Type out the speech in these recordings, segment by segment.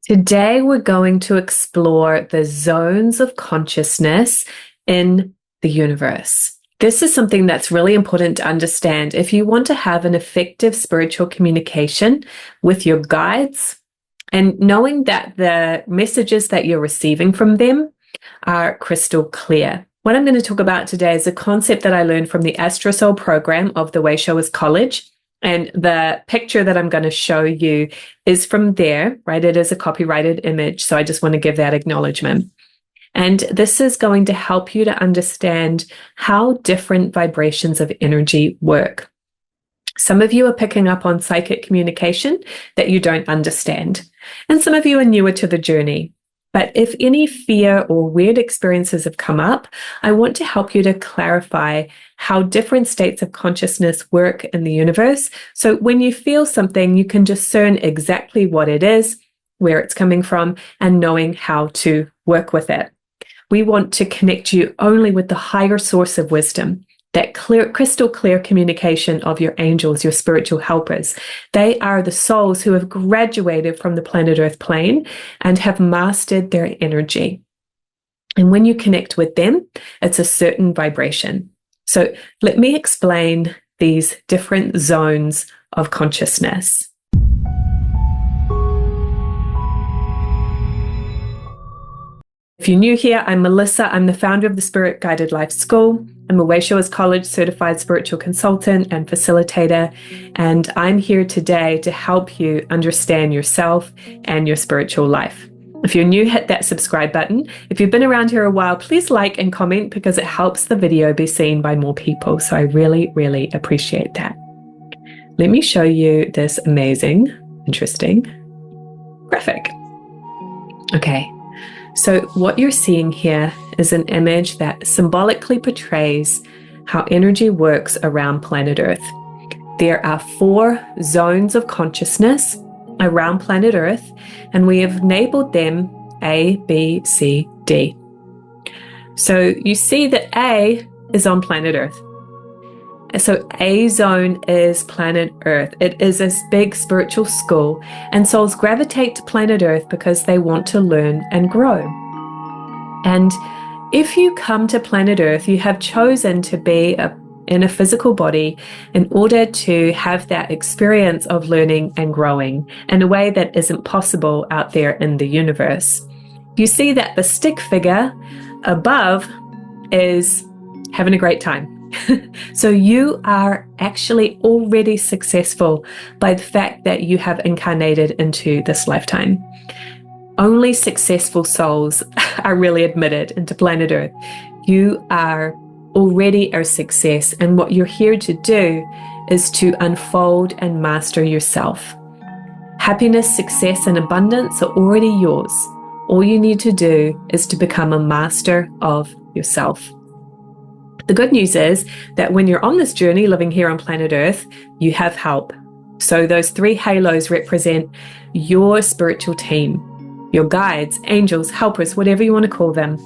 Today, we're going to explore the zones of consciousness in the universe. This is something that's really important to understand if you want to have an effective spiritual communication with your guides and knowing that the messages that you're receiving from them are crystal clear. What I'm going to talk about today is a concept that I learned from the AstroSoul program of the Way Showers College. And the picture that I'm going to show you is from there, right? It is a copyrighted image. So I just want to give that acknowledgement. And this is going to help you to understand how different vibrations of energy work. Some of you are picking up on psychic communication that you don't understand. And some of you are newer to the journey. But if any fear or weird experiences have come up, I want to help you to clarify how different states of consciousness work in the universe. So when you feel something, you can discern exactly what it is, where it's coming from, and knowing how to work with it. We want to connect you only with the higher source of wisdom, that clear, crystal clear communication of your angels, your spiritual helpers. They are the souls who have graduated from the planet Earth plane and have mastered their energy. And when you connect with them, it's a certain vibration. So let me explain these different zones of consciousness. If you're new here, I'm Melissa. I'm the founder of the Spirit Guided Life School. I'm a Way Showers College certified spiritual consultant and facilitator, and I'm here today to help you understand yourself and your spiritual life. If you're new, hit that subscribe button. If you've been around here a while, please like and comment because it helps the video be seen by more people. So I really, really appreciate that. Let me show you this amazing, interesting graphic. Okay. So what you're seeing here is an image that symbolically portrays how energy works around planet Earth. There are 4 zones of consciousness around planet Earth, and we have labeled them A, B, C, D. So you see that A is on planet Earth. So A zone is planet Earth. It is a big spiritual school, and souls gravitate to planet Earth because they want to learn and grow. And if you come to planet Earth, you have chosen to be in a physical body in order to have that experience of learning and growing in a way that isn't possible out there in the universe. You see that the stick figure above is having a great time. So you are actually already successful by the fact that you have incarnated into this lifetime. Only successful souls are really admitted into planet Earth. You are already a success, and what you're here to do is to unfold and master yourself. Happiness, success, and abundance are already yours. All you need to do is to become a master of yourself. The good news is that when you're on this journey living here on planet Earth, you have help. So those 3 halos represent your spiritual team, your guides, angels, helpers, whatever you want to call them.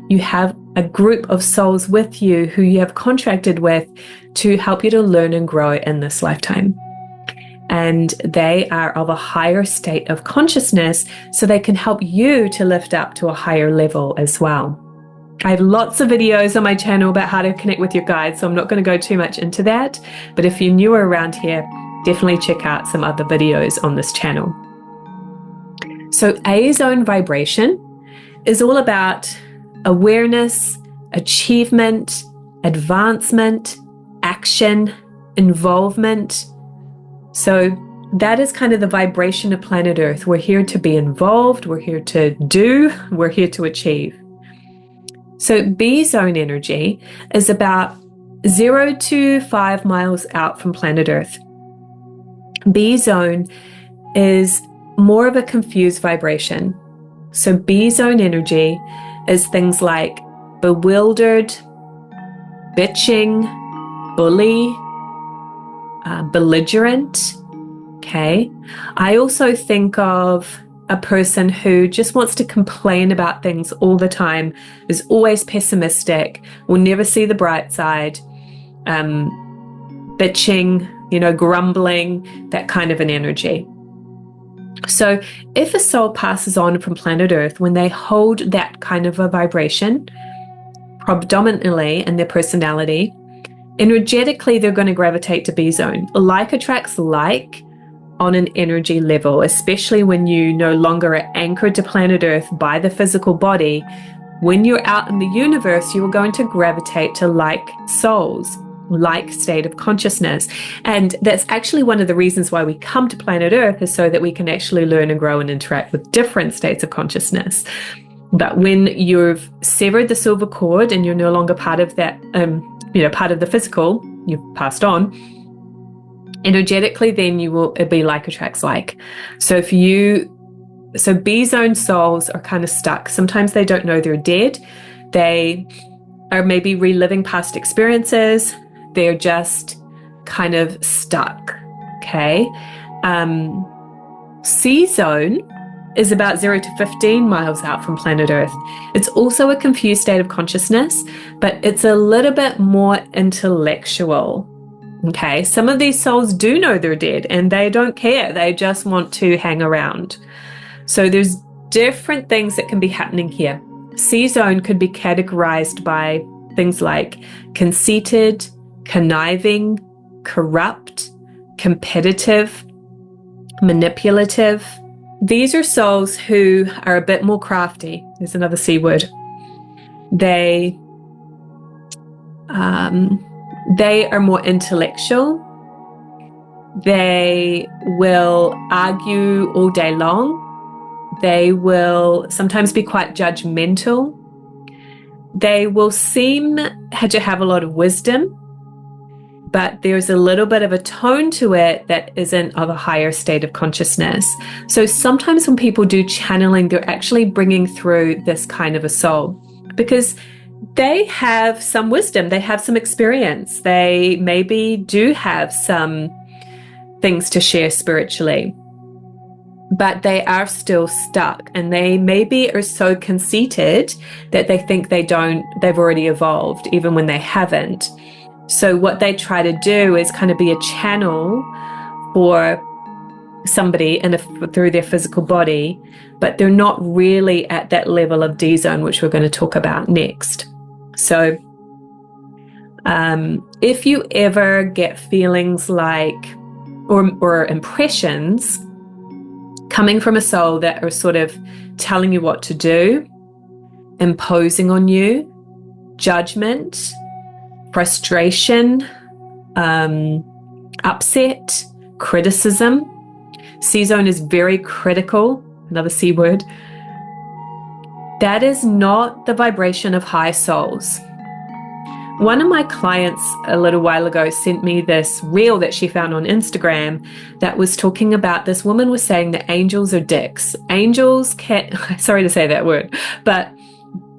You have a group of souls with you who you have contracted with to help you to learn and grow in this lifetime. And they are of a higher state of consciousness, so they can help you to lift up to a higher level as well. I have lots of videos on my channel about how to connect with your guides, so I'm not going to go too much into that. But if you're newer around here, definitely check out some other videos on this channel. So A zone vibration is all about awareness, achievement, advancement, action, involvement. So that is kind of the vibration of planet Earth. We're here to be involved, we're here to do, we're here to achieve. So B zone energy is about 0 to 5 miles out from planet Earth. B zone is more of a confused vibration. So B zone energy is things like bewildered, bitching, bully, belligerent. Okay. I also think of a person who just wants to complain about things all the time, is always pessimistic, will never see the bright side, bitching, grumbling, that kind of an energy. So if a soul passes on from planet Earth, when they hold that kind of a vibration, predominantly in their personality, energetically, they're going to gravitate to B zone. Like attracts like on an energy level, especially when you no longer are anchored to planet Earth by the physical body. When you're out in the universe, you are going to gravitate to like souls, like state of consciousness. And that's actually one of the reasons why we come to planet Earth, is so that we can actually learn and grow and interact with different states of consciousness. But when you've severed the silver cord and you're no longer part of that, part of the physical, you've passed on, energetically, then you will be like attracts like. So B zone souls are kind of stuck. Sometimes they don't know they're dead. They are maybe reliving past experiences. They're just kind of stuck. Okay. C zone is about 0 to 15 miles out from planet Earth. It's also a confused state of consciousness, but it's a little bit more intellectual. Okay, some of these souls do know they're dead and they don't care. They just want to hang around. So there's different things that can be happening here. C zone could be categorized by things like conceited, conniving, corrupt, competitive, manipulative. These are souls who are a bit more crafty. There's another C word. They are more intellectual. They will argue all day long. They will sometimes be quite judgmental. They will seem to have a lot of wisdom, but there's a little bit of a tone to it that isn't of a higher state of consciousness. So sometimes when people do channeling, they're actually bringing through this kind of a soul because they have some wisdom, they have some experience, they maybe do have some things to share spiritually, but they are still stuck, and they maybe are so conceited that they think they've already evolved even when they haven't. So what they try to do is kind of be a channel for somebody through their physical body, but they're not really at that level of D zone, which we're going to talk about next. So if you ever get feelings like, or impressions coming from a soul that are sort of telling you what to do, imposing on you, judgment, frustration, upset, criticism. C zone is very critical, another C word. That is not the vibration of high souls. One of my clients a little while ago sent me this reel that she found on Instagram that was talking about, this woman was saying that angels are dicks. Angels can, sorry to say that word, but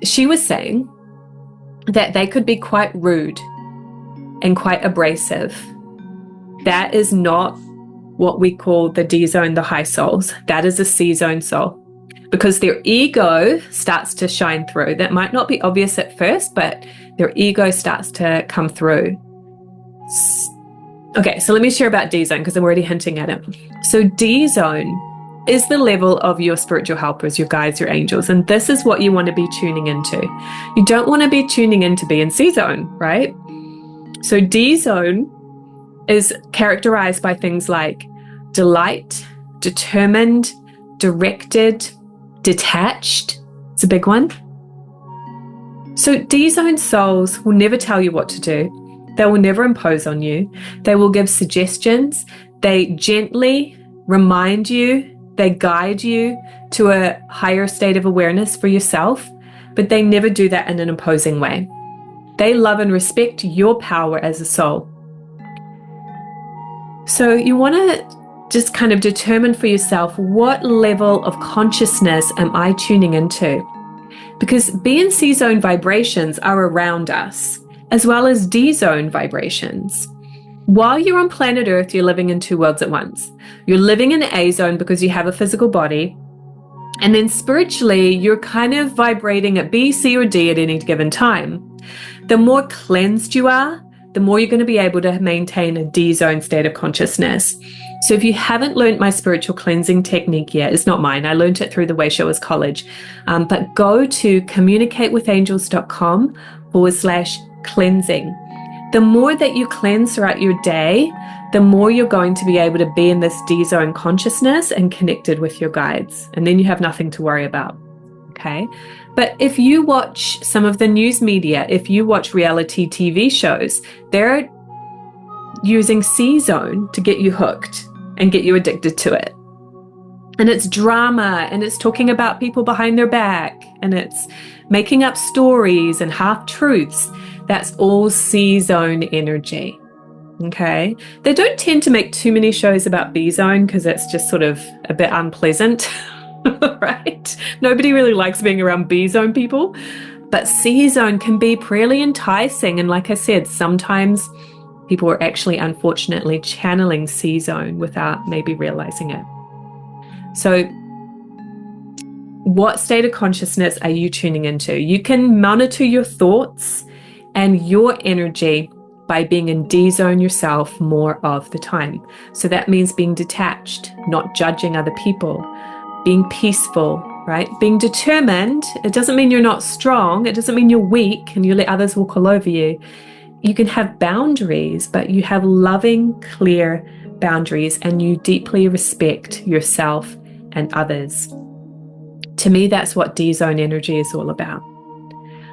she was saying that they could be quite rude and quite abrasive. That is not what we call the D zone, the high souls. That is a C zone soul, because their ego starts to shine through. That might not be obvious at first, but their ego starts to come through. Okay, so let me share about D zone because I'm already hinting at it. So D zone is the level of your spiritual helpers, your guides, your angels, and this is what you want to be tuning into. You don't want to be tuning in to be in C zone, right? So D zone is characterized by things like delight, determined, directed, detached. It's a big one. So D zone souls will never tell you what to do. They will never impose on you. They will give suggestions. They gently remind you. They guide you to a higher state of awareness for yourself, but they never do that in an imposing way. They love and respect your power as a soul. So you want to just kind of determine for yourself, what level of consciousness am I tuning into? Because B and C zone vibrations are around us, as well as D zone vibrations. While you're on planet Earth, you're living in two worlds at once. You're living in A zone because you have a physical body, and then spiritually, you're kind of vibrating at B, C, or D at any given time. The more cleansed you are, the more you're going to be able to maintain a D-zone state of consciousness. So if you haven't learned my spiritual cleansing technique yet, it's not mine. I learned it through the Wayshowers College. But go to communicatewithangels.com/cleansing. The more that you cleanse throughout your day, the more you're going to be able to be in this D-zone consciousness and connected with your guides. And then you have nothing to worry about. Okay. But if you watch some of the news media, if you watch reality TV shows, they're using C-zone to get you hooked and get you addicted to it. And it's drama, and it's talking about people behind their back, and it's making up stories and half-truths. That's all C-zone energy. Okay. They don't tend to make too many shows about B-zone because it's just sort of a bit unpleasant. Right? Nobody really likes being around B-zone people, but C-zone can be pretty enticing. And like I said, sometimes people are actually unfortunately channeling C-zone without maybe realizing it. So what state of consciousness are you tuning into? You can monitor your thoughts and your energy by being in D-zone yourself more of the time. So that means being detached, not judging other people, being peaceful, right? Being determined. It doesn't mean you're not strong. It doesn't mean you're weak and you let others walk all over you. You can have boundaries, but you have loving, clear boundaries, and you deeply respect yourself and others. To me, that's what D-zone energy is all about.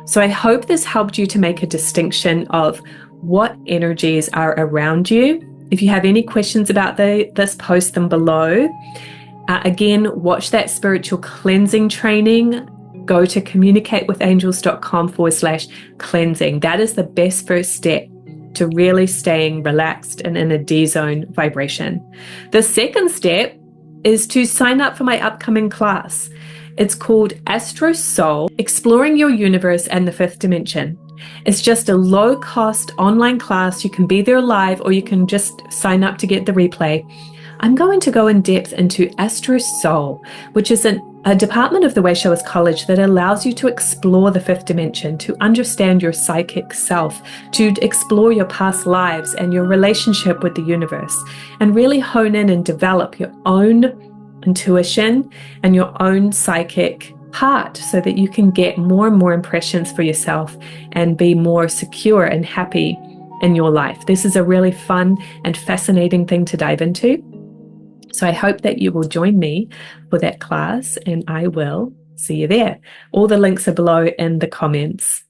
So I hope this helped you to make a distinction of what energies are around you. If you have any questions about this, post them below. Again, watch that spiritual cleansing training. Go to communicatewithangels.com/cleansing. That is the best first step to really staying relaxed and in a D-zone vibration. The second step is to sign up for my upcoming class. It's called Astro Soul, Exploring Your Universe and the Fifth Dimension. It's just a low-cost online class. You can be there live, or you can just sign up to get the replay. I'm going to go in depth into Astro Soul, which is a department of the Wayshowers College that allows you to explore the fifth dimension, to understand your psychic self, to explore your past lives and your relationship with the universe, and really hone in and develop your own intuition and your own psychic part so that you can get more and more impressions for yourself and be more secure and happy in your life. This is a really fun and fascinating thing to dive into. So I hope that you will join me for that class, and I will see you there. All the links are below in the comments.